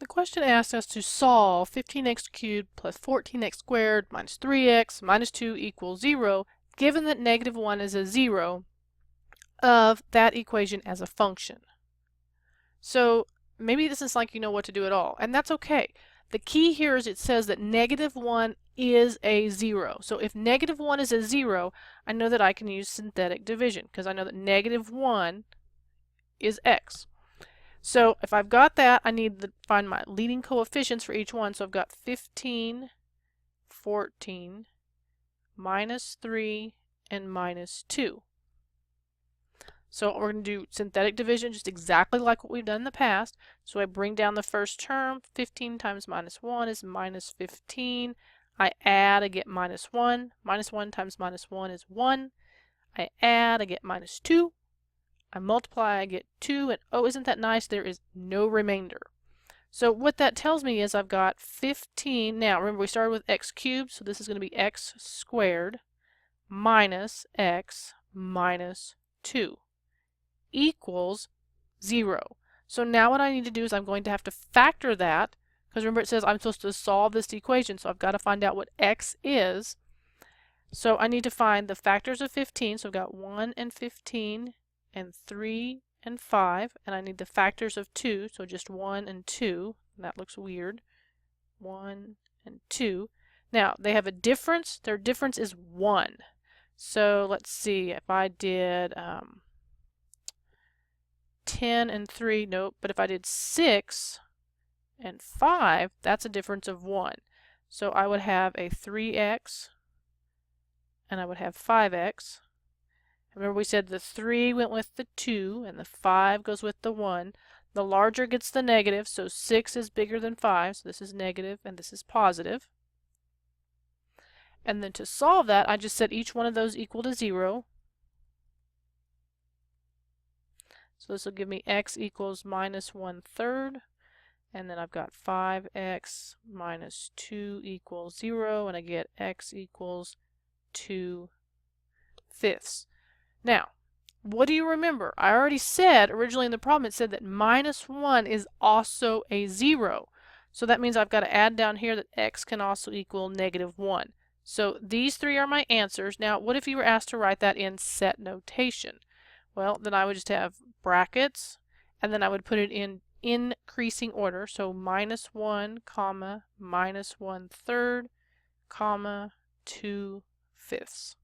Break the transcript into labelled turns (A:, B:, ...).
A: The question asks us to solve 15x cubed plus 14x squared minus 3x minus 2 equals 0, given that negative 1 is a 0 of that equation as a function. So maybe this is like you know what to do at all, and that's okay. The key here is it says that negative 1 is a 0. So if negative 1 is a 0, I know that I can use synthetic division because I know that negative 1 is x. So if I've got that, I need to find my leading coefficients for each one. So I've got 15, 14, minus 3, and minus 2. So we're going to do synthetic division just exactly like what we've done in the past. So I bring down the first term. 15 times minus 1 is minus 15. I add, I get minus 1. Minus 1 times minus 1 is 1. I add, I get minus 2. I multiply, I get 2, and oh, isn't that nice? There is no remainder. So what that tells me is I've got 15. Now, remember we started with x cubed, so this is going to be x squared minus x minus 2 equals 0. So now what I need to do is I'm going to have to factor that, because remember it says I'm supposed to solve this equation, so I've got to find out what x is. So I need to find the factors of 15, so I've got 1 and 15, and 3 and 5, and I need the factors of 2, so just 1 and 2, and that looks weird. 1 and 2. Now, they have a difference. Their difference is 1. So let's see, if I did 10 and 3, nope, but if I did 6 and 5, that's a difference of 1. So I would have a 3x, and I would have 5x. Remember we said the 3 went with the 2 and the 5 goes with the 1. The larger gets the negative, so 6 is bigger than 5, so this is negative and this is positive. And then to solve that, I just set each one of those equal to 0. So this will give me x equals minus 1/3, and then I've got 5x minus 2 equals 0, and I get x equals 2/5. Now, what do you remember? I already said originally in the problem it said that minus 1 is also a 0. So that means I've got to add down here that x can also equal negative 1. So these three are my answers. Now, what if you were asked to write that in set notation? Well, then I would just have brackets, and then I would put it in increasing order. So minus 1, comma, minus 1/3, comma, 2/5.